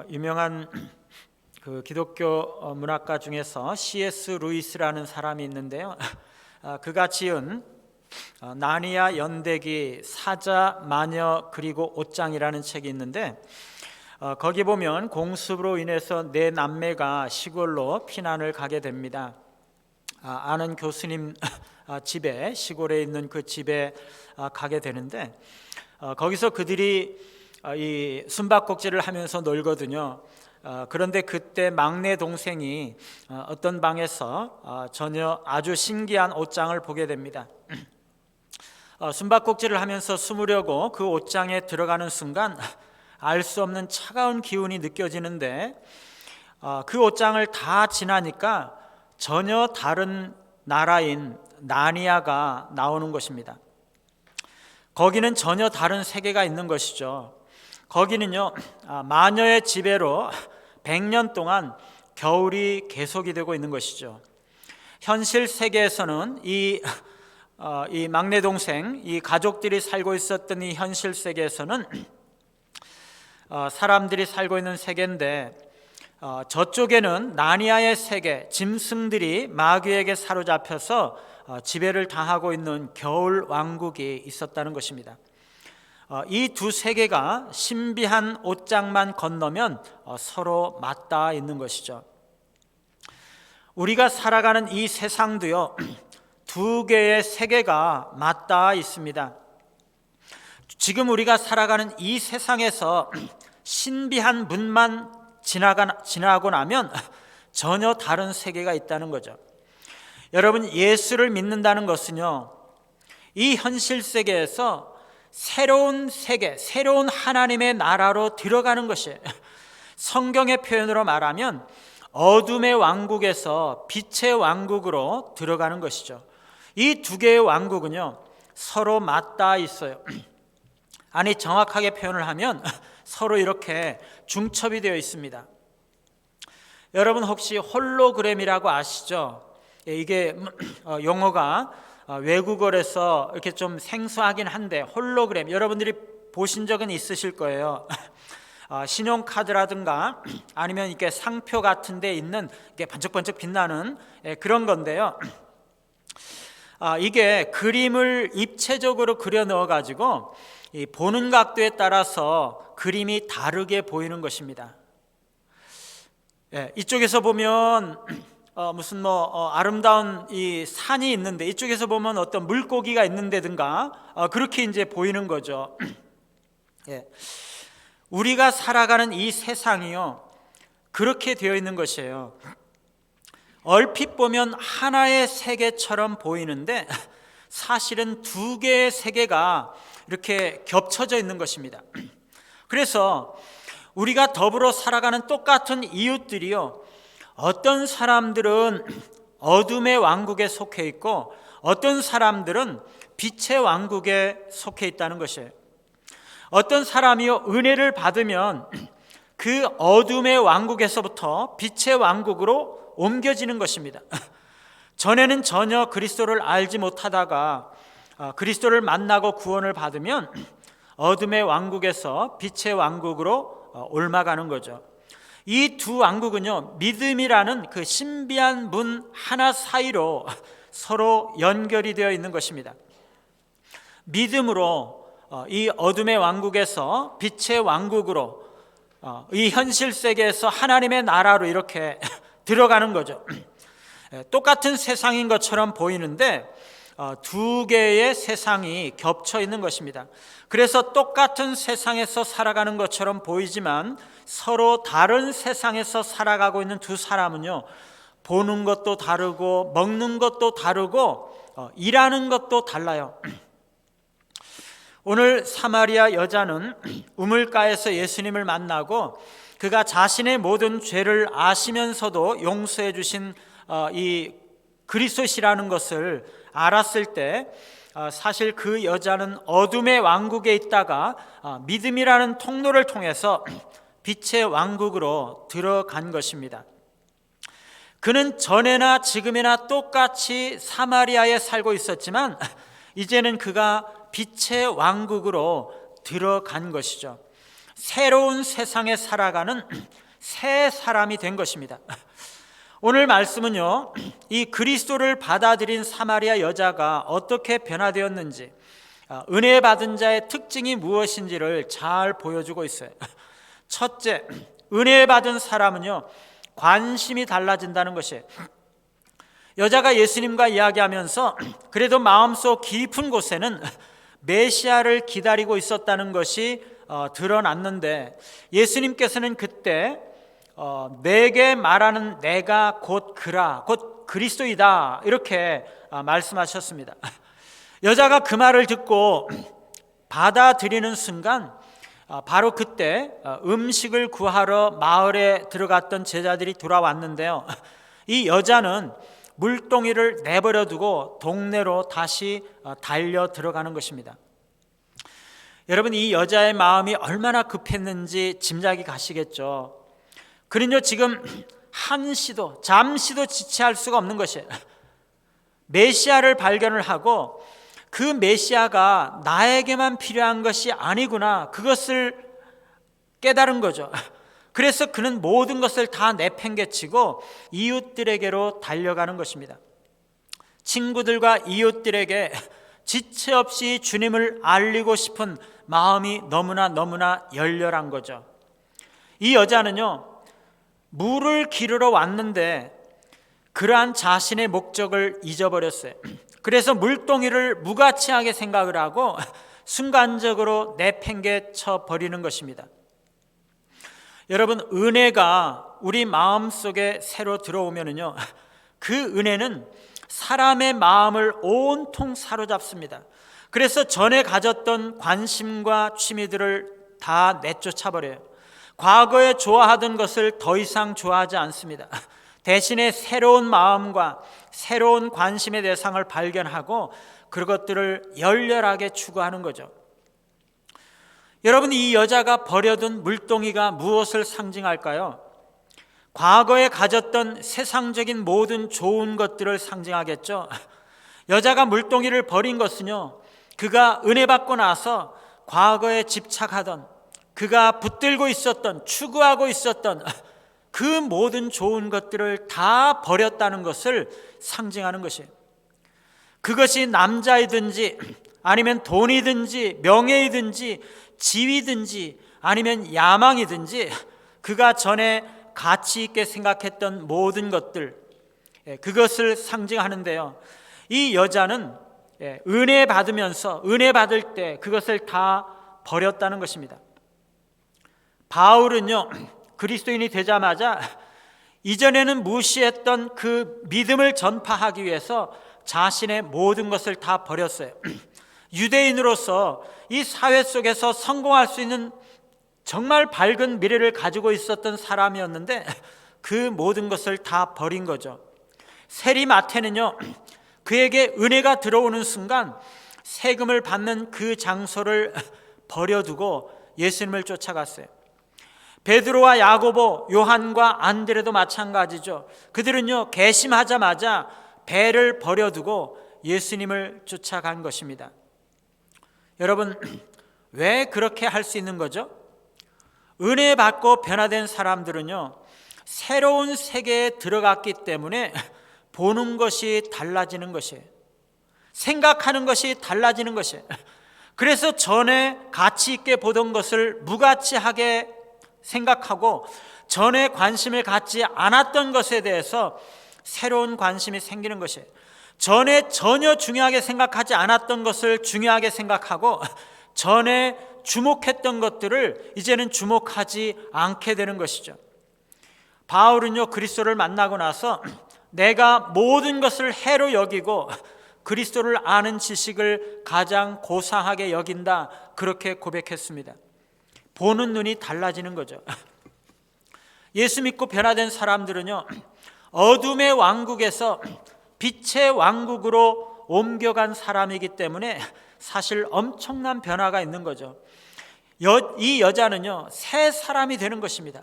유명한 그 기독교 문학가 중에서 C.S. 루이스라는 사람이 있는데요. 그가 지은 나니아 연대기 사자, 마녀 그리고 옷장이라는 책이 있는데 거기 보면 공습으로 인해서 네 남매가 시골로 피난을 가게 됩니다. 아는 교수님 집에, 시골에 있는 그 집에 가게 되는데 거기서 그들이 이 숨바꼭질을 하면서 놀거든요. 그런데 그때 막내 동생이 어떤 방에서 전혀 아주 신기한 옷장을 보게 됩니다. 숨바꼭질을 하면서 숨으려고 그 옷장에 들어가는 순간 알 수 없는 차가운 기운이 느껴지는데 그 옷장을 다 지나니까 전혀 다른 나라인 나니아가 나오는 것입니다. 거기는 전혀 다른 세계가 있는 것이죠. 거기는요, 마녀의 지배로 100년 동안 겨울이 계속이 되고 있는 것이죠. 현실 세계에서는 이 막내 동생, 이 가족들이 살고 있었던 이 현실 세계에서는 사람들이 살고 있는 세계인데 저쪽에는 나니아의 세계, 짐승들이 마귀에게 사로잡혀서 지배를 당하고 있는 겨울 왕국이 있었다는 것입니다. 이 두 세계가 신비한 옷장만 건너면 서로 맞닿아 있는 것이죠. 우리가 살아가는 이 세상도요, 두 개의 세계가 맞닿아 있습니다. 지금 우리가 살아가는 이 세상에서 신비한 문만 지나고 나면 전혀 다른 세계가 있다는 거죠. 여러분, 예수를 믿는다는 것은요, 이 현실 세계에서 새로운 세계, 새로운 하나님의 나라로 들어가는 것이에요. 성경의 표현으로 말하면 어둠의 왕국에서 빛의 왕국으로 들어가는 것이죠. 이 두 개의 왕국은요, 서로 맞닿아 있어요. 아니, 정확하게 표현을 하면 서로 이렇게 중첩이 되어 있습니다. 여러분 혹시 홀로그램이라고 아시죠? 이게 용어가 외국어에서 이렇게 좀 생소하긴 한데, 홀로그램 여러분들이 보신 적은 있으실 거예요. 신용카드라든가 아니면 이렇게 상표 같은 데 있는 이게 반짝반짝 빛나는 그런 건데요. 이게 그림을 입체적으로 그려 넣어 가지고 보는 각도에 따라서 그림이 다르게 보이는 것입니다. 이쪽에서 보면 무슨 아름다운 이 산이 있는데 이쪽에서 보면 어떤 물고기가 있는데든가 그렇게 이제 보이는 거죠. 우리가 살아가는 이 세상이요, 그렇게 되어 있는 것이에요. 얼핏 보면 하나의 세계처럼 보이는데 사실은 두 개의 세계가 이렇게 겹쳐져 있는 것입니다. 그래서 우리가 더불어 살아가는 똑같은 이웃들이요, 어떤 사람들은 어둠의 왕국에 속해 있고 어떤 사람들은 빛의 왕국에 속해 있다는 것이에요. 어떤 사람이요, 은혜를 받으면 그 어둠의 왕국에서부터 빛의 왕국으로 옮겨지는 것입니다. 전에는 전혀 그리스도를 알지 못하다가 그리스도를 만나고 구원을 받으면 어둠의 왕국에서 빛의 왕국으로 옮아가는 거죠. 이 두 왕국은요, 믿음이라는 그 신비한 문 하나 사이로 서로 연결이 되어 있는 것입니다. 믿음으로 이 어둠의 왕국에서 빛의 왕국으로, 이 현실 세계에서 하나님의 나라로 이렇게 들어가는 거죠. 똑같은 세상인 것처럼 보이는데 두 개의 세상이 겹쳐 있는 것입니다. 그래서 똑같은 세상에서 살아가는 것처럼 보이지만 서로 다른 세상에서 살아가고 있는 두 사람은요, 보는 것도 다르고 먹는 것도 다르고 일하는 것도 달라요. 오늘 사마리아 여자는 우물가에서 예수님을 만나고 그가 자신의 모든 죄를 아시면서도 용서해 주신 이 그리스도시라는 것을 알았을 때 사실 그 여자는 어둠의 왕국에 있다가 믿음이라는 통로를 통해서 빛의 왕국으로 들어간 것입니다. 그는 전에나 지금이나 똑같이 사마리아에 살고 있었지만 이제는 그가 빛의 왕국으로 들어간 것이죠. 새로운 세상에 살아가는 새 사람이 된 것입니다. 오늘 말씀은요, 이 그리스도를 받아들인 사마리아 여자가 어떻게 변화되었는지, 은혜 받은 자의 특징이 무엇인지를 잘 보여주고 있어요. 첫째, 은혜 받은 사람은요, 관심이 달라진다는 것이에요. 여자가 예수님과 이야기하면서 그래도 마음속 깊은 곳에는 메시아를 기다리고 있었다는 것이 드러났는데, 예수님께서는 그때 내게 말하는 내가 곧 그라, 곧 그리스도이다, 이렇게 말씀하셨습니다. 여자가 그 말을 듣고 받아들이는 순간, 바로 그때 음식을 구하러 마을에 들어갔던 제자들이 돌아왔는데요, 이 여자는 물동이를 내버려 두고 동네로 다시 달려 들어가는 것입니다. 여러분, 이 여자의 마음이 얼마나 급했는지 짐작이 가시겠죠. 그는요, 지금 한시도 잠시도 지체할 수가 없는 것이에요. 메시아를 발견을 하고 그 메시아가 나에게만 필요한 것이 아니구나, 그것을 깨달은 거죠. 그래서 그는 모든 것을 다 내팽개치고 이웃들에게로 달려가는 것입니다. 친구들과 이웃들에게 지체 없이 주님을 알리고 싶은 마음이 너무나 열렬한 거죠. 이 여자는요, 물을 기르러 왔는데 그러한 자신의 목적을 잊어버렸어요. 그래서 물동이를 무가치하게 생각을 하고 순간적으로 내팽개쳐 버리는 것입니다. 여러분, 은혜가 우리 마음속에 새로 들어오면은요, 그 은혜는 사람의 마음을 온통 사로잡습니다. 그래서 전에 가졌던 관심과 취미들을 다 내쫓아버려요. 과거에 좋아하던 것을 더 이상 좋아하지 않습니다. 대신에 새로운 마음과 새로운 관심의 대상을 발견하고 그것들을 열렬하게 추구하는 거죠. 여러분, 이 여자가 버려둔 물동이가 무엇을 상징할까요? 과거에 가졌던 세상적인 모든 좋은 것들을 상징하겠죠. 여자가 물동이를 버린 것은요, 그가 은혜 받고 나서 과거에 집착하던, 그가 붙들고 있었던, 추구하고 있었던 그 모든 좋은 것들을 다 버렸다는 것을 상징하는 것이에요. 그것이 남자이든지 아니면 돈이든지 명예이든지 지위든지 아니면 야망이든지 그가 전에 가치 있게 생각했던 모든 것들, 그것을 상징하는데요, 이 여자는 은혜 받으면서 은혜 받을 때 그것을 다 버렸다는 것입니다. 바울은요, 그리스도인이 되자마자 이전에는 무시했던 그 믿음을 전파하기 위해서 자신의 모든 것을 다 버렸어요. 유대인으로서 이 사회 속에서 성공할 수 있는 정말 밝은 미래를 가지고 있었던 사람이었는데 그 모든 것을 다 버린 거죠. 세리마태는요, 그에게 은혜가 들어오는 순간 세금을 받는 그 장소를 버려두고 예수님을 쫓아갔어요. 베드로와 야고보, 요한과 안드레도 마찬가지죠. 그들은요, 개심하자마자 배를 버려두고 예수님을 쫓아간 것입니다. 여러분, 왜 그렇게 할 수 있는 거죠? 은혜 받고 변화된 사람들은요, 새로운 세계에 들어갔기 때문에 보는 것이 달라지는 것이에요. 생각하는 것이 달라지는 것이에요. 그래서 전에 가치 있게 보던 것을 무가치하게 생각하고 전에 관심을 갖지 않았던 것에 대해서 새로운 관심이 생기는 것이에요. 전에 전혀 중요하게 생각하지 않았던 것을 중요하게 생각하고 전에 주목했던 것들을 이제는 주목하지 않게 되는 것이죠. 바울은요, 그리스도를 만나고 나서 내가 모든 것을 해로 여기고 그리스도를 아는 지식을 가장 고상하게 여긴다, 그렇게 고백했습니다. 보는 눈이 달라지는 거죠. 예수 믿고 변화된 사람들은요, 어둠의 왕국에서 빛의 왕국으로 옮겨간 사람이기 때문에 사실 엄청난 변화가 있는 거죠. 이 여자는요, 새 사람이 되는 것입니다.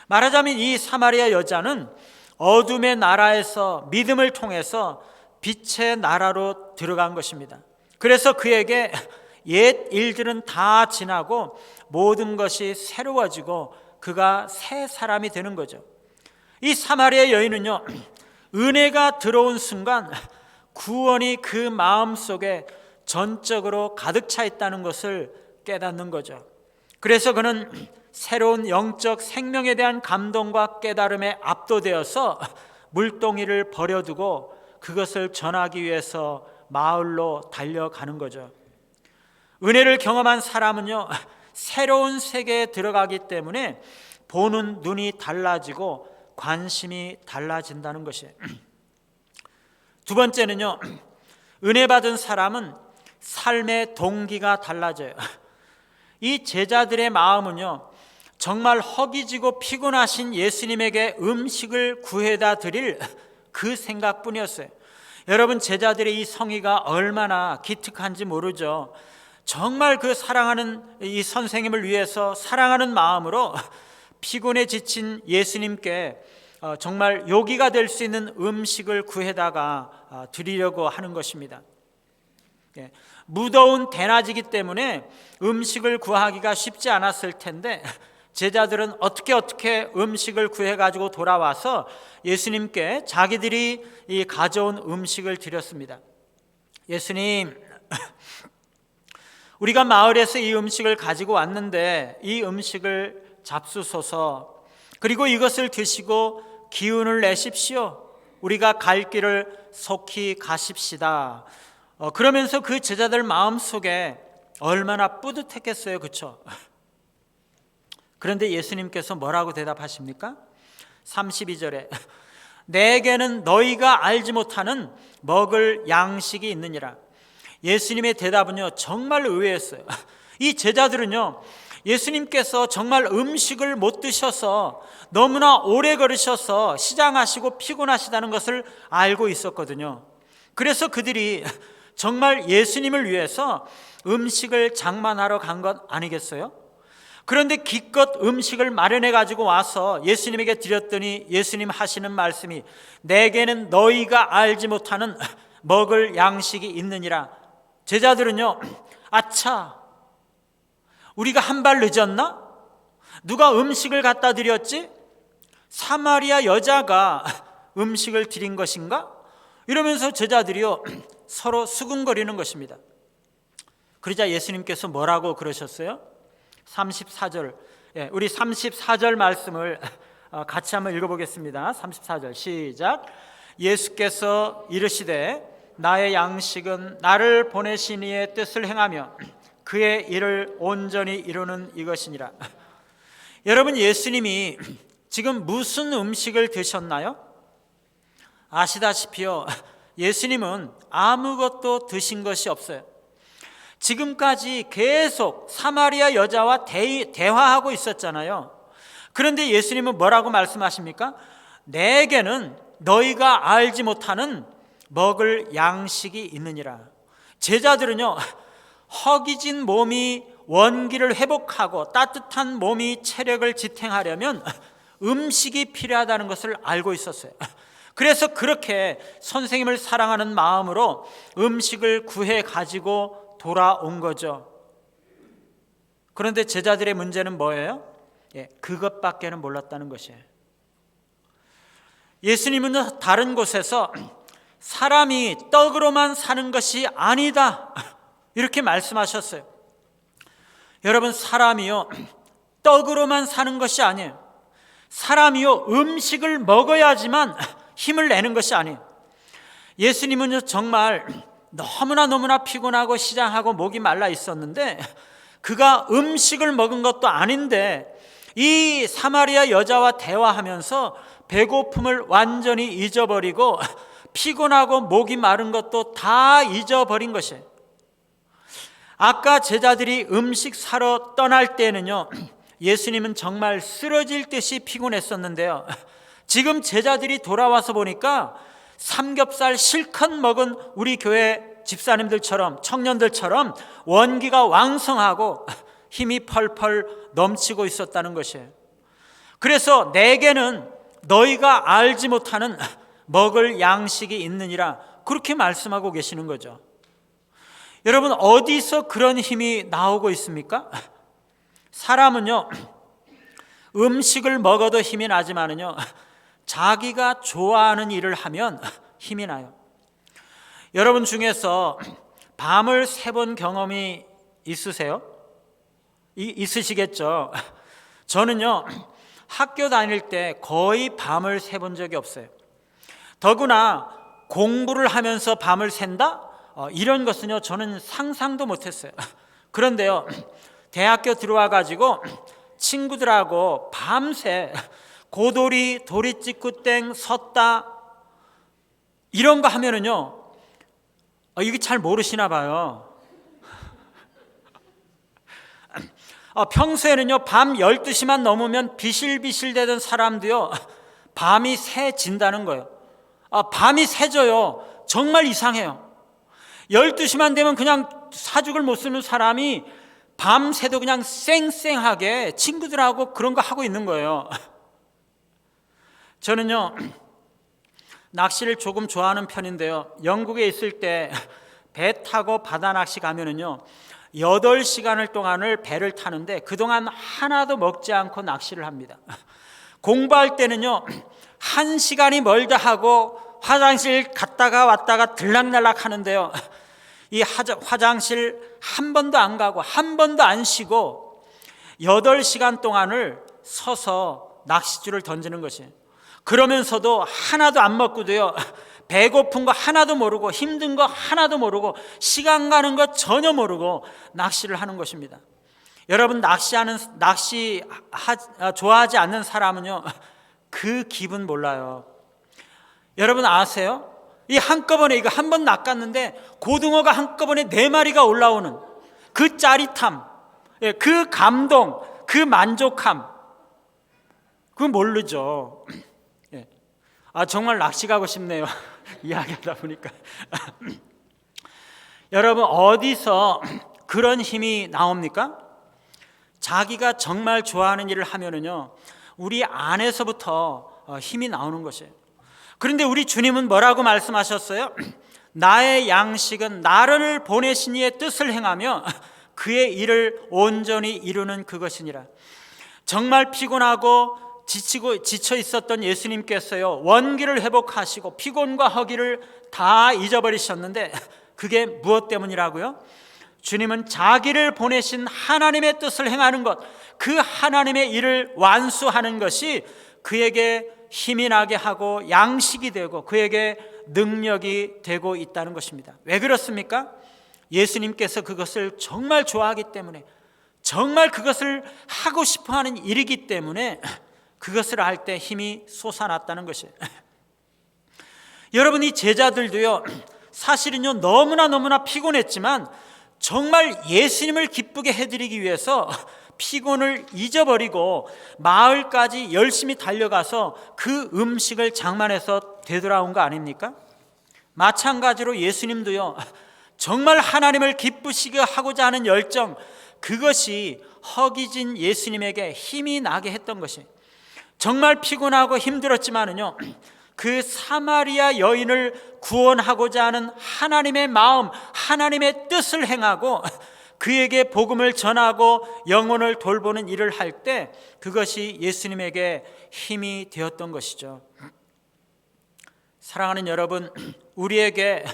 말하자면 이 사마리아 여자는 어둠의 나라에서 믿음을 통해서 빛의 나라로 들어간 것입니다. 그래서 그에게 옛 일들은 다 지나고 모든 것이 새로워지고 그가 새 사람이 되는 거죠. 이 사마리아 여인은요, 은혜가 들어온 순간 구원이 그 마음속에 전적으로 가득 차 있다는 것을 깨닫는 거죠. 그래서 그는 새로운 영적 생명에 대한 감동과 깨달음에 압도되어서 물동이를 버려두고 그것을 전하기 위해서 마을로 달려가는 거죠. 은혜를 경험한 사람은요, 새로운 세계에 들어가기 때문에 보는 눈이 달라지고 관심이 달라진다는 것이에요. 두 번째는요, 은혜 받은 사람은 삶의 동기가 달라져요. 이 제자들의 마음은요, 정말 허기지고 피곤하신 예수님에게 음식을 구해다 드릴 그 생각뿐이었어요. 여러분, 제자들의 이 성의가 얼마나 기특한지 모르죠. 정말 그 사랑하는 이 선생님을 위해서 사랑하는 마음으로 피곤에 지친 예수님께 정말 요기가 될 수 있는 음식을 구해다가 드리려고 하는 것입니다. 무더운 대낮이기 때문에 음식을 구하기가 쉽지 않았을 텐데 제자들은 어떻게 음식을 구해가지고 돌아와서 예수님께 자기들이 가져온 음식을 드렸습니다. 예수님, 우리가 마을에서 이 음식을 가지고 왔는데 이 음식을 잡수소서. 그리고 이것을 드시고 기운을 내십시오. 우리가 갈 길을 속히 가십시다. 그러면서 그 제자들 마음속에 얼마나 뿌듯했겠어요, 그렇죠? 그런데 예수님께서 뭐라고 대답하십니까? 32절에 내게는 너희가 알지 못하는 먹을 양식이 있느니라. 예수님의 대답은요, 정말 의외였어요. 이 제자들은요, 예수님께서 정말 음식을 못 드셔서 너무나 오래 걸으셔서 시장하시고 피곤하시다는 것을 알고 있었거든요. 그래서 그들이 정말 예수님을 위해서 음식을 장만하러 간 것 아니겠어요? 그런데 기껏 음식을 마련해 가지고 와서 예수님에게 드렸더니 예수님 하시는 말씀이 내게는 너희가 알지 못하는 먹을 양식이 있느니라. 제자들은요, 아차, 우리가 한 발 늦었나? 누가 음식을 갖다 드렸지? 사마리아 여자가 음식을 드린 것인가? 이러면서 제자들이요, 서로 수군거리는 것입니다. 그러자 예수님께서 뭐라고 그러셨어요? 34절, 우리 34절 말씀을 같이 한번 읽어보겠습니다. 34절 시작. 예수께서 이르시되 나의 양식은 나를 보내신 이의 뜻을 행하며 그의 일을 온전히 이루는 이것이니라. 여러분, 예수님이 지금 무슨 음식을 드셨나요? 아시다시피요, 예수님은 아무것도 드신 것이 없어요. 지금까지 계속 사마리아 여자와 대화하고 있었잖아요. 그런데 예수님은 뭐라고 말씀하십니까? 내게는 너희가 알지 못하는 먹을 양식이 있느니라. 제자들은요, 허기진 몸이 원기를 회복하고 따뜻한 몸이 체력을 지탱하려면 음식이 필요하다는 것을 알고 있었어요. 그래서 그렇게 선생님을 사랑하는 마음으로 음식을 구해 가지고 돌아온 거죠. 그런데 제자들의 문제는 뭐예요? 그것밖에는 몰랐다는 것이에요. 예수님은 다른 곳에서 사람이 떡으로만 사는 것이 아니다, 이렇게 말씀하셨어요. 여러분, 사람이요, 떡으로만 사는 것이 아니에요. 사람이요, 음식을 먹어야지만 힘을 내는 것이 아니에요. 예수님은 정말 너무나 피곤하고 시장하고 목이 말라 있었는데 그가 음식을 먹은 것도 아닌데 이 사마리아 여자와 대화하면서 배고픔을 완전히 잊어버리고 피곤하고 목이 마른 것도 다 잊어버린 것이에요. 아까 제자들이 음식 사러 떠날 때는요, 예수님은 정말 쓰러질 듯이 피곤했었는데요, 지금 제자들이 돌아와서 보니까 삼겹살 실컷 먹은 우리 교회 집사님들처럼, 청년들처럼 원기가 왕성하고 힘이 펄펄 넘치고 있었다는 것이에요. 그래서 내게는 너희가 알지 못하는 먹을 양식이 있느니라, 그렇게 말씀하고 계시는 거죠. 여러분, 어디서 그런 힘이 나오고 있습니까? 사람은요, 음식을 먹어도 힘이 나지만은요, 자기가 좋아하는 일을 하면 힘이 나요. 여러분 중에서 밤을 새본 경험이 있으세요? 있으시겠죠? 저는요, 학교 다닐 때 거의 밤을 새본 적이 없어요. 더구나 공부를 하면서 밤을 샌다? 이런 것은요, 저는 상상도 못했어요. 그런데요, 대학교 들어와 가지고 친구들하고 밤새 고돌이, 도리찌구땡, 섰다 이런 거 하면은요, 이게 잘 모르시나 봐요. 평소에는요, 밤 12시만 넘으면 비실비실 되던 사람도요, 밤이 새진다는 거예요. 밤이 새져요. 정말 이상해요. 12시만 되면 그냥 사죽을 못 쓰는 사람이 밤새도 그냥 쌩쌩하게 친구들하고 그런 거 하고 있는 거예요. 저는요, 낚시를 조금 좋아하는 편인데요, 영국에 있을 때 배 타고 바다 낚시 가면은요, 8시간을 동안을 배를 타는데 그동안 하나도 먹지 않고 낚시를 합니다. 공부할 때는요, 1시간이 멀다 하고 화장실 갔다가 왔다가 들락날락 하는데요, 이 화장실 한 번도 안 가고 한 번도 안 쉬고 8시간 동안을 서서 낚싯줄을 던지는 것이에요. 그러면서도 하나도 안 먹고도요, 배고픈 거 하나도 모르고 힘든 거 하나도 모르고 시간 가는 거 전혀 모르고 낚시를 하는 것입니다. 여러분, 좋아하지 않는 사람은요, 그 기분 몰라요. 여러분 아세요? 이 한꺼번에 이거 한 번 낚았는데 고등어가 한꺼번에 4마리가 올라오는 그 짜릿함, 그 감동, 그 만족함, 그거 모르죠. 정말 낚시 가고 싶네요. 이야기하다 보니까. 여러분, 어디서 그런 힘이 나옵니까? 자기가 정말 좋아하는 일을 하면은요, 우리 안에서부터 힘이 나오는 것이에요. 그런데 우리 주님은 뭐라고 말씀하셨어요? 나의 양식은 나를 보내신 이의 뜻을 행하며 그의 일을 온전히 이루는 그것이니라. 정말 피곤하고 지쳐 있었던 예수님께서요, 원기를 회복하시고 피곤과 허기를 다 잊어버리셨는데 그게 무엇 때문이라고요? 주님은 자기를 보내신 하나님의 뜻을 행하는 것, 그 하나님의 일을 완수하는 것이 그에게 힘이 나게 하고 양식이 되고 그에게 능력이 되고 있다는 것입니다. 왜 그렇습니까? 예수님께서 그것을 정말 좋아하기 때문에, 정말 그것을 하고 싶어하는 일이기 때문에 그것을 할 때 힘이 솟아났다는 것이에요. 여러분, 이 제자들도요, 사실은요, 너무나 피곤했지만 정말 예수님을 기쁘게 해드리기 위해서 피곤을 잊어버리고 마을까지 열심히 달려가서 그 음식을 장만해서 되돌아온 거 아닙니까? 마찬가지로 예수님도요, 정말 하나님을 기쁘시게 하고자 하는 열정, 그것이 허기진 예수님에게 힘이 나게 했던 것이에요. 정말 피곤하고 힘들었지만은요, 그 사마리아 여인을 구원하고자 하는 하나님의 마음, 하나님의 뜻을 행하고 그에게 복음을 전하고 영혼을 돌보는 일을 할 때 그것이 예수님에게 힘이 되었던 것이죠. 사랑하는 여러분, 우리에게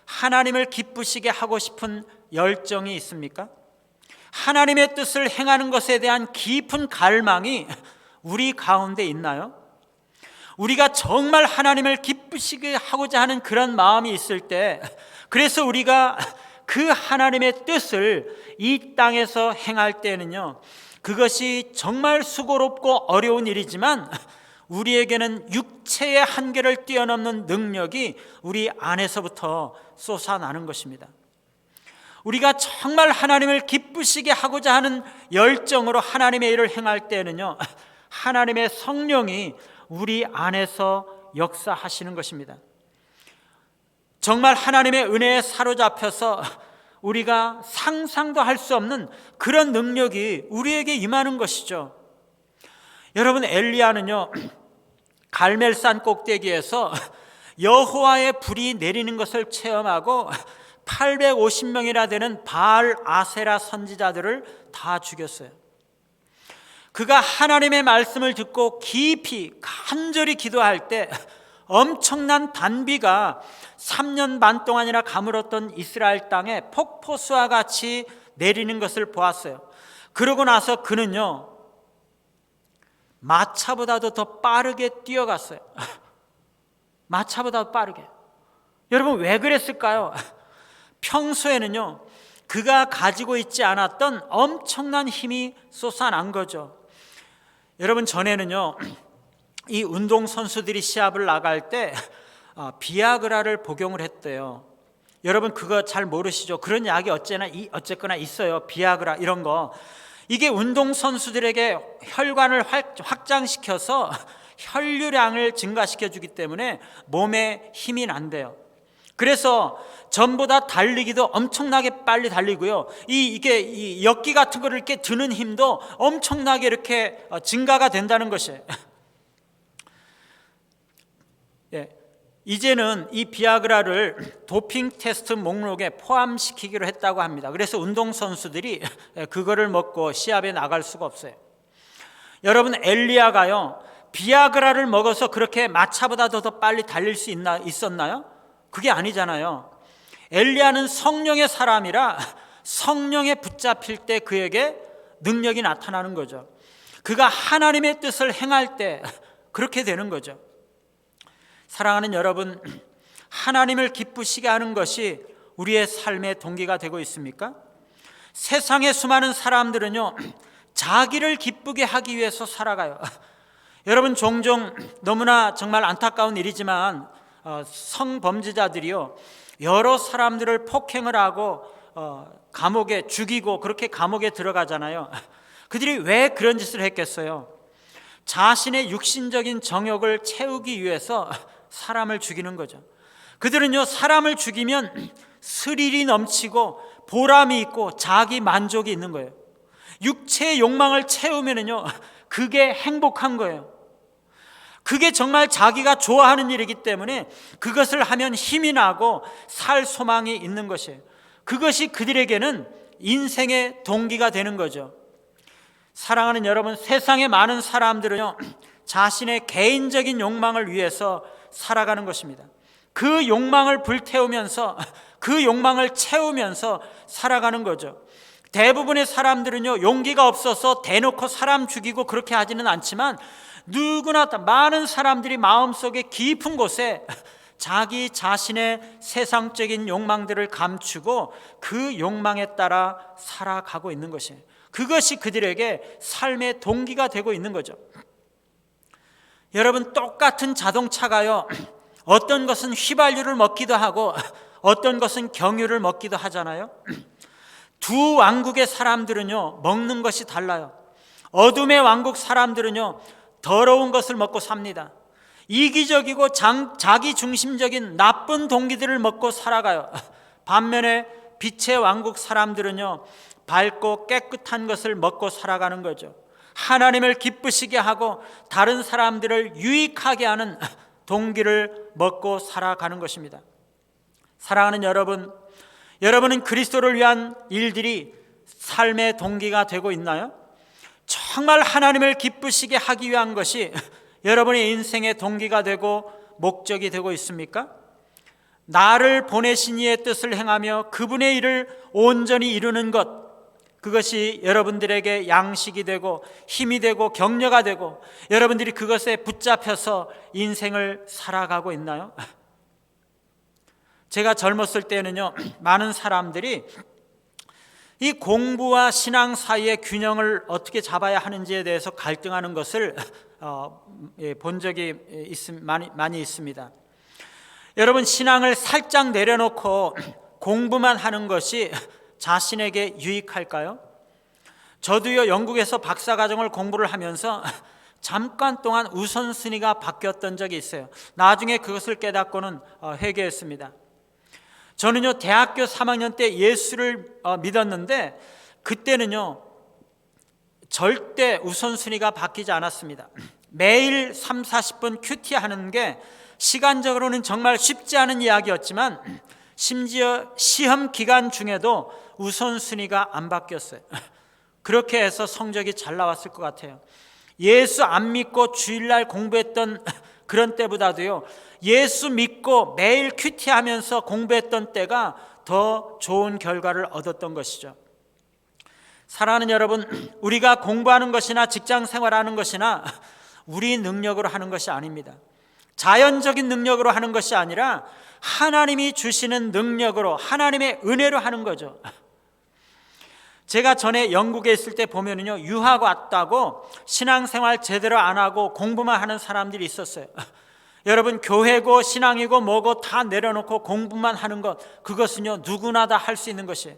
하나님을 기쁘시게 하고 싶은 열정이 있습니까? 하나님의 뜻을 행하는 것에 대한 깊은 갈망이 우리 가운데 있나요? 우리가 정말 하나님을 기쁘시게 하고자 하는 그런 마음이 있을 때, 그래서 우리가 그 하나님의 뜻을 이 땅에서 행할 때는요, 그것이 정말 수고롭고 어려운 일이지만 우리에게는 육체의 한계를 뛰어넘는 능력이 우리 안에서부터 솟아나는 것입니다. 우리가 정말 하나님을 기쁘시게 하고자 하는 열정으로 하나님의 일을 행할 때는요, 하나님의 성령이 우리 안에서 역사하시는 것입니다. 정말 하나님의 은혜에 사로잡혀서 우리가 상상도 할 수 없는 그런 능력이 우리에게 임하는 것이죠. 여러분, 엘리야는요, 갈멜산 꼭대기에서 여호와의 불이 내리는 것을 체험하고 850명이나 되는 바알 아세라 선지자들을 다 죽였어요. 그가 하나님의 말씀을 듣고 깊이 간절히 기도할 때 엄청난 단비가 3년 반 동안이나 가물었던 이스라엘 땅에 폭포수와 같이 내리는 것을 보았어요. 그러고 나서 그는요, 마차보다도 더 빠르게 뛰어갔어요. 마차보다 빠르게. 여러분, 왜 그랬을까요? 평소에는요, 그가 가지고 있지 않았던 엄청난 힘이 솟아난 거죠. 여러분, 전에는요, 이 운동선수들이 시합을 나갈 때 비아그라를 복용을 했대요. 여러분, 그거 잘 모르시죠? 그런 약이 어쨌거나 있어요. 비아그라 이런 거. 이게 운동선수들에게 혈관을 확장시켜서 혈류량을 증가시켜 주기 때문에 몸에 힘이 난대요. 그래서 전보다 달리기도 엄청나게 빨리 달리고요. 이게 역기 같은 거를 이렇게 드는 힘도 엄청나게 이렇게 증가가 된다는 것이에요. 예, 이제는 이 비아그라를 도핑 테스트 목록에 포함시키기로 했다고 합니다. 그래서 운동선수들이 그거를 먹고 시합에 나갈 수가 없어요. 여러분, 엘리야가요, 비아그라를 먹어서 그렇게 마차보다도 더 빨리 달릴 수 있었나요? 그게 아니잖아요. 엘리야는 성령의 사람이라 성령에 붙잡힐 때 그에게 능력이 나타나는 거죠. 그가 하나님의 뜻을 행할 때 그렇게 되는 거죠. 사랑하는 여러분, 하나님을 기쁘시게 하는 것이 우리의 삶의 동기가 되고 있습니까? 세상의 수많은 사람들은요, 자기를 기쁘게 하기 위해서 살아가요. 여러분, 종종 너무나 정말 안타까운 일이지만 성범죄자들이요, 여러 사람들을 폭행을 하고 감옥에 죽이고 그렇게 감옥에 들어가잖아요. 그들이 왜 그런 짓을 했겠어요? 자신의 육신적인 정욕을 채우기 위해서 사람을 죽이는 거죠. 그들은요, 사람을 죽이면 스릴이 넘치고 보람이 있고 자기 만족이 있는 거예요. 육체의 욕망을 채우면은요, 그게 행복한 거예요. 그게 정말 자기가 좋아하는 일이기 때문에 그것을 하면 힘이 나고 살 소망이 있는 것이에요. 그것이 그들에게는 인생의 동기가 되는 거죠. 사랑하는 여러분, 세상의 많은 사람들은요, 자신의 개인적인 욕망을 위해서 살아가는 것입니다. 그 욕망을 불태우면서 그 욕망을 채우면서 살아가는 거죠. 대부분의 사람들은요, 용기가 없어서 대놓고 사람 죽이고 그렇게 하지는 않지만 누구나 많은 사람들이 마음속에 깊은 곳에 자기 자신의 세상적인 욕망들을 감추고 그 욕망에 따라 살아가고 있는 것이에요. 그것이 그들에게 삶의 동기가 되고 있는 거죠. 여러분, 똑같은 자동차가요, 어떤 것은 휘발유를 먹기도 하고 어떤 것은 경유를 먹기도 하잖아요. 두 왕국의 사람들은요, 먹는 것이 달라요. 어둠의 왕국 사람들은요, 더러운 것을 먹고 삽니다. 이기적이고 자기 중심적인 나쁜 동기들을 먹고 살아가요. 반면에 빛의 왕국 사람들은요, 밝고 깨끗한 것을 먹고 살아가는 거죠. 하나님을 기쁘시게 하고 다른 사람들을 유익하게 하는 동기를 먹고 살아가는 것입니다. 사랑하는 여러분, 여러분은 그리스도를 위한 일들이 삶의 동기가 되고 있나요? 정말 하나님을 기쁘시게 하기 위한 것이 여러분의 인생의 동기가 되고 목적이 되고 있습니까? 나를 보내신 이의 뜻을 행하며 그분의 일을 온전히 이루는 것, 그것이 여러분들에게 양식이 되고 힘이 되고 격려가 되고 여러분들이 그것에 붙잡혀서 인생을 살아가고 있나요? 제가 젊었을 때는요, 많은 사람들이 이 공부와 신앙 사이의 균형을 어떻게 잡아야 하는지에 대해서 갈등하는 것을 본 적이 많이 있습니다. 여러분, 신앙을 살짝 내려놓고 공부만 하는 것이 자신에게 유익할까요? 저도요, 영국에서 박사과정을 공부를 하면서 잠깐 동안 우선순위가 바뀌었던 적이 있어요. 나중에 그것을 깨닫고는 회개했습니다. 저는요, 대학교 3학년 때 예수를 믿었는데 그때는요, 절대 우선순위가 바뀌지 않았습니다. 매일 30-40분 큐티 하는 게 시간적으로는 정말 쉽지 않은 이야기였지만 심지어 시험 기간 중에도 우선순위가 안 바뀌었어요. 그렇게 해서 성적이 잘 나왔을 것 같아요. 예수 안 믿고 주일날 공부했던 그런 때보다도요, 예수 믿고 매일 큐티하면서 공부했던 때가 더 좋은 결과를 얻었던 것이죠. 사랑하는 여러분, 우리가 공부하는 것이나 직장 생활하는 것이나 우리 능력으로 하는 것이 아닙니다. 자연적인 능력으로 하는 것이 아니라 하나님이 주시는 능력으로, 하나님의 은혜로 하는 거죠. 제가 전에 영국에 있을 때 보면은요, 유학 왔다고 신앙생활 제대로 안 하고 공부만 하는 사람들이 있었어요. 여러분, 교회고 신앙이고 뭐고 다 내려놓고 공부만 하는 것, 그것은요 누구나 다 할 수 있는 것이에요.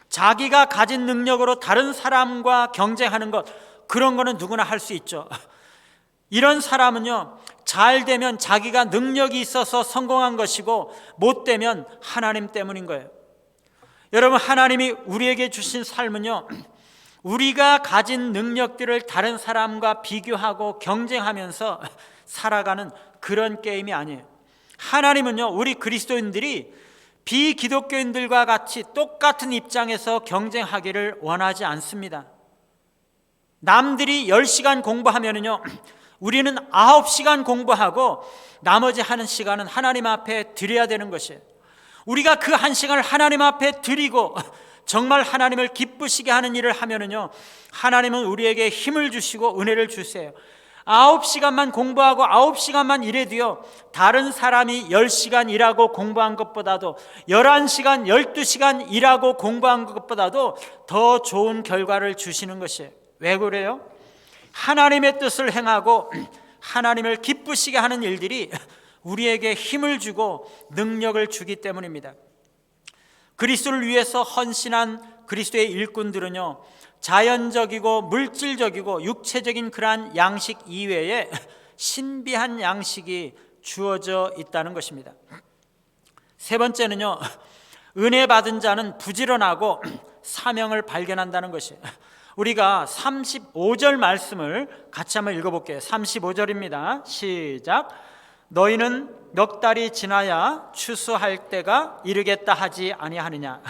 자기가 가진 능력으로 다른 사람과 경쟁하는 것, 그런 거는 누구나 할 수 있죠. 이런 사람은요, 잘 되면 자기가 능력이 있어서 성공한 것이고 못 되면 하나님 때문인 거예요. 여러분, 하나님이 우리에게 주신 삶은요, 우리가 가진 능력들을 다른 사람과 비교하고 경쟁하면서 살아가는 그런 게임이 아니에요. 하나님은요, 우리 그리스도인들이 비기독교인들과 같이 똑같은 입장에서 경쟁하기를 원하지 않습니다. 남들이 10시간 공부하면은요, 우리는 9시간 공부하고 나머지 하는 시간은 하나님 앞에 드려야 되는 것이에요. 우리가 그 1시간을 하나님 앞에 드리고 정말 하나님을 기쁘시게 하는 일을 하면은요, 하나님은 우리에게 힘을 주시고 은혜를 주세요. 9시간만 공부하고 9시간만 일해도요, 다른 사람이 10시간 일하고 공부한 것보다도 11시간, 12시간 일하고 공부한 것보다도 더 좋은 결과를 주시는 것이에요. 왜 그래요? 하나님의 뜻을 행하고 하나님을 기쁘시게 하는 일들이 우리에게 힘을 주고 능력을 주기 때문입니다. 그리스도를 위해서 헌신한 그리스도의 일꾼들은요, 자연적이고 물질적이고 육체적인 그러한 양식 이외에 신비한 양식이 주어져 있다는 것입니다. 세 번째는요, 은혜 받은 자는 부지런하고 사명을 발견한다는 것이에요. 우리가 35절 말씀을 같이 한번 읽어볼게요. 35절입니다. 시작. 너희는 넉 달이 지나야 추수할 때가 이르겠다 하지 아니하느냐.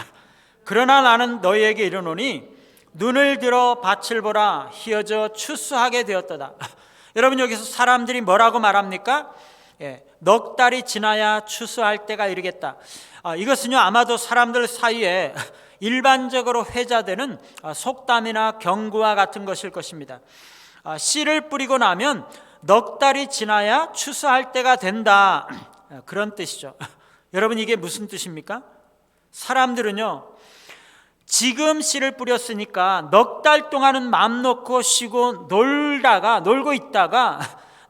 그러나 나는 너희에게 이르노니 눈을 들어 밭을 보라, 희어져 추수하게 되었도다. 여러분, 여기서 사람들이 뭐라고 말합니까? 넉 달이 지나야 추수할 때가 이르겠다. 이것은요, 아마도 사람들 사이에 일반적으로 회자되는 속담이나 경구와 같은 것일 것입니다. 씨를 뿌리고 나면 넉 달이 지나야 추수할 때가 된다, 그런 뜻이죠. 여러분, 이게 무슨 뜻입니까? 사람들은요, 지금 씨를 뿌렸으니까 넉 달 동안은 마음 놓고 쉬고 놀고 있다가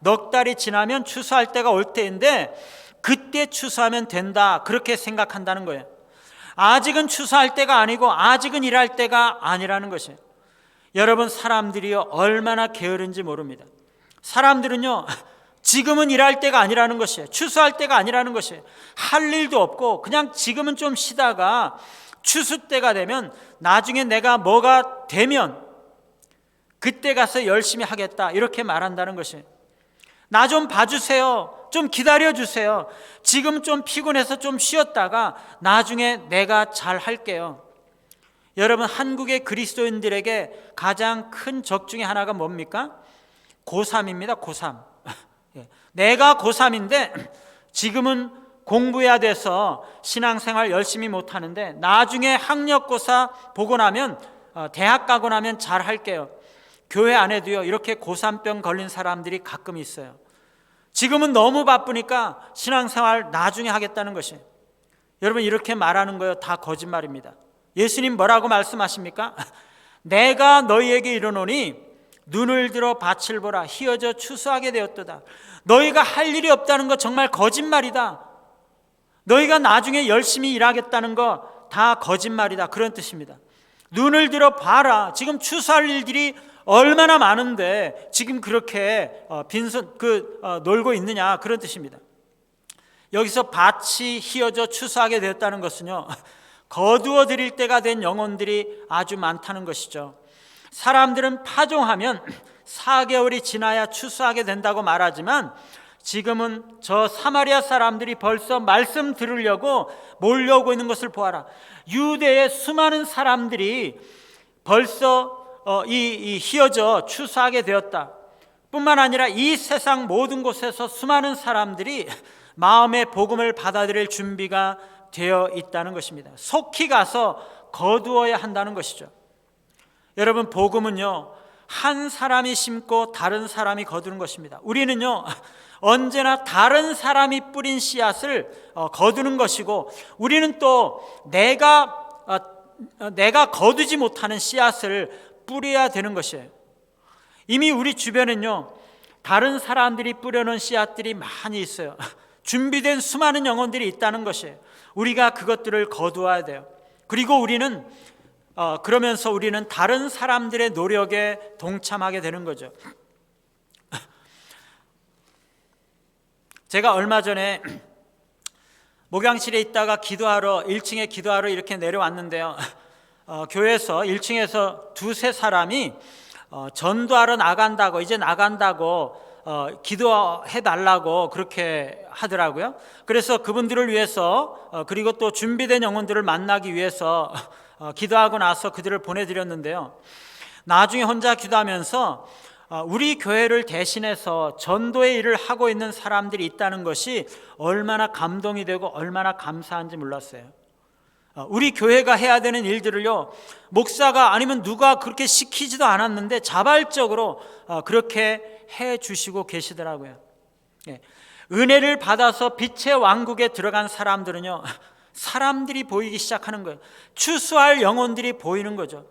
넉 달이 지나면 추수할 때가 올 때인데 그때 추수하면 된다, 그렇게 생각한다는 거예요. 아직은 추수할 때가 아니고 아직은 일할 때가 아니라는 것이에요. 여러분, 사람들이요, 얼마나 게으른지 모릅니다. 사람들은요, 지금은 일할 때가 아니라는 것이에요. 추수할 때가 아니라는 것이에요. 할 일도 없고 그냥 지금은 좀 쉬다가 추수 때가 되면, 나중에 내가 뭐가 되면 그때 가서 열심히 하겠다, 이렇게 말한다는 것이에요. 나 좀 봐주세요, 좀 기다려주세요, 지금 좀 피곤해서 좀 쉬었다가 나중에 내가 잘 할게요. 여러분, 한국의 그리스도인들에게 가장 큰 적 중에 하나가 뭡니까? 고3입니다. 고3. 내가 고3인데 지금은 공부해야 돼서 신앙생활 열심히 못하는데 나중에 학력고사 보고 나면, 대학 가고 나면 잘 할게요. 교회 안에도요, 이렇게 고3병 걸린 사람들이 가끔 있어요. 지금은 너무 바쁘니까 신앙생활 나중에 하겠다는 것이에요. 여러분, 이렇게 말하는 거요, 다 거짓말입니다. 예수님 뭐라고 말씀하십니까? 내가 너희에게 이르노니 눈을 들어 밭을 보라, 희어져 추수하게 되었도다. 너희가 할 일이 없다는 거 정말 거짓말이다. 너희가 나중에 열심히 일하겠다는 거 다 거짓말이다, 그런 뜻입니다. 눈을 들어 봐라, 지금 추수할 일들이 얼마나 많은데 지금 그렇게 놀고 있느냐, 그런 뜻입니다. 여기서 밭이 희어져 추수하게 되었다는 것은요, 거두어 드릴 때가 된 영혼들이 아주 많다는 것이죠. 사람들은 파종하면 4개월이 지나야 추수하게 된다고 말하지만 지금은 저 사마리아 사람들이 벌써 말씀 들으려고 몰려오고 있는 것을 보아라. 유대의 수많은 사람들이 벌써 휘어져 추수하게 되었다. 뿐만 아니라 이 세상 모든 곳에서 수많은 사람들이 마음의 복음을 받아들일 준비가 되어 있다는 것입니다. 속히 가서 거두어야 한다는 것이죠. 여러분, 복음은요, 한 사람이 심고 다른 사람이 거두는 것입니다. 우리는요, 언제나 다른 사람이 뿌린 씨앗을 거두는 것이고, 우리는 또 내가 거두지 못하는 씨앗을 뿌려야 되는 것이에요. 이미 우리 주변은요, 다른 사람들이 뿌려놓은 씨앗들이 많이 있어요. 준비된 수많은 영혼들이 있다는 것이에요. 우리가 그것들을 거두어야 돼요. 그리고 그러면서 우리는 다른 사람들의 노력에 동참하게 되는 거죠. 제가 얼마 전에 목양실에 있다가 1층에 기도하러 이렇게 내려왔는데요. 교회에서 1층에서 두세 사람이 전도하러 나간다고, 이제 나간다고 기도해 달라고 그렇게 하더라고요. 그래서 그분들을 위해서 그리고 또 준비된 영혼들을 만나기 위해서 기도하고 나서 그들을 보내드렸는데요. 나중에 혼자 기도하면서 우리 교회를 대신해서 전도의 일을 하고 있는 사람들이 있다는 것이 얼마나 감동이 되고 얼마나 감사한지 몰랐어요. 우리 교회가 해야 되는 일들을요, 목사가 아니면 누가 그렇게 시키지도 않았는데 자발적으로 그렇게 해 주시고 계시더라고요. 은혜를 받아서 빛의 왕국에 들어간 사람들은요, 사람들이 보이기 시작하는 거예요. 추수할 영혼들이 보이는 거죠.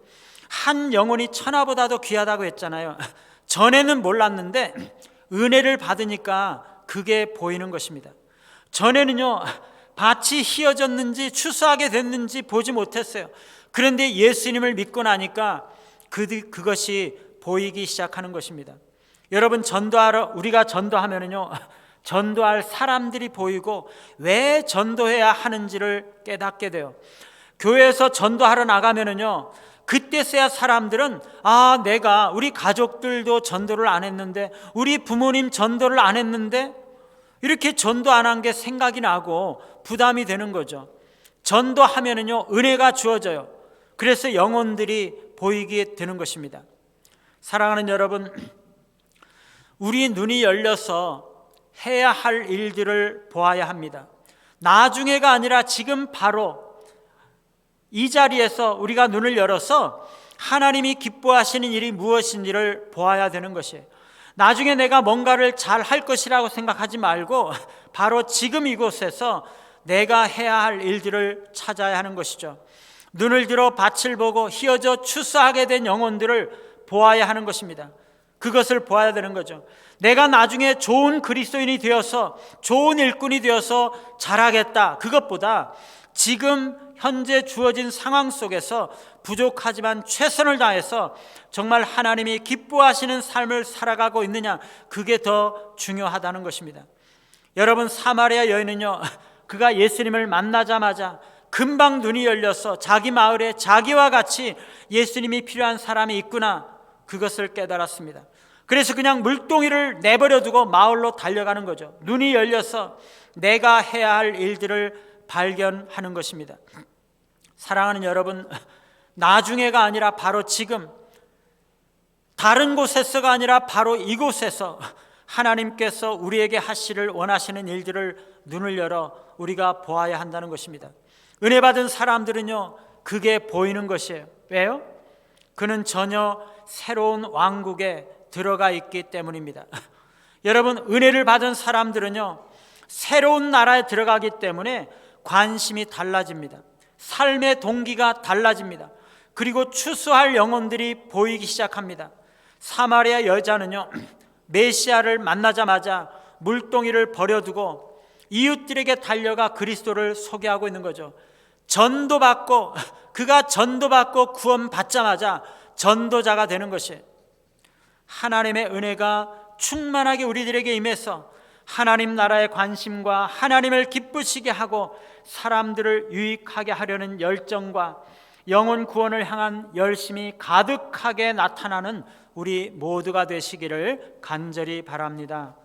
한 영혼이 천하보다도 귀하다고 했잖아요. 전에는 몰랐는데 은혜를 받으니까 그게 보이는 것입니다. 전에는요, 밭이 휘어졌는지 추수하게 됐는지 보지 못했어요. 그런데 예수님을 믿고 나니까 그것이 보이기 시작하는 것입니다. 여러분, 우리가 전도하면은요, 전도할 사람들이 보이고 왜 전도해야 하는지를 깨닫게 돼요. 교회에서 전도하러 나가면은요, 그때서야 사람들은 우리 가족들도 전도를 안 했는데, 우리 부모님 전도를 안 했는데, 이렇게 전도 안 한 게 생각이 나고 부담이 되는 거죠. 전도하면은요, 은혜가 주어져요. 그래서 영혼들이 보이게 되는 것입니다. 사랑하는 여러분, 우리 눈이 열려서 해야 할 일들을 보아야 합니다. 나중에가 아니라 지금 바로 이 자리에서 우리가 눈을 열어서 하나님이 기뻐하시는 일이 무엇인지를 보아야 되는 것이에요. 나중에 내가 뭔가를 잘 할 것이라고 생각하지 말고 바로 지금 이곳에서 내가 해야 할 일들을 찾아야 하는 것이죠. 눈을 들어 밭을 보고 휘어져 추수하게 된 영혼들을 보아야 하는 것입니다. 그것을 보아야 되는 거죠. 내가 나중에 좋은 그리스도인이 되어서, 좋은 일꾼이 되어서 잘하겠다, 그것보다 지금 현재 주어진 상황 속에서 부족하지만 최선을 다해서 정말 하나님이 기뻐하시는 삶을 살아가고 있느냐, 그게 더 중요하다는 것입니다. 여러분, 사마리아 여인은요, 그가 예수님을 만나자마자 금방 눈이 열려서 자기 마을에 자기와 같이 예수님이 필요한 사람이 있구나, 그것을 깨달았습니다. 그래서 그냥 물동이를 내버려 두고 마을로 달려가는 거죠. 눈이 열려서 내가 해야 할 일들을 발견하는 것입니다. 사랑하는 여러분, 나중에가 아니라 바로 지금, 다른 곳에서가 아니라 바로 이곳에서 하나님께서 우리에게 하시를 원하시는 일들을 눈을 열어 우리가 보아야 한다는 것입니다. 은혜 받은 사람들은요, 그게 보이는 것이에요. 왜요? 그는 전혀 새로운 왕국에 들어가 있기 때문입니다. 여러분, 은혜를 받은 사람들은요, 새로운 나라에 들어가기 때문에 관심이 달라집니다. 삶의 동기가 달라집니다. 그리고 추수할 영혼들이 보이기 시작합니다. 사마리아 여자는요, 메시아를 만나자마자 물동이를 버려두고 이웃들에게 달려가 그리스도를 소개하고 있는 거죠. 그가 전도받고 구원받자마자 전도자가 되는 것이에요. 하나님의 은혜가 충만하게 우리들에게 임해서 하나님 나라의 관심과 하나님을 기쁘시게 하고 사람들을 유익하게 하려는 열정과 영혼 구원을 향한 열심이 가득하게 나타나는 우리 모두가 되시기를 간절히 바랍니다.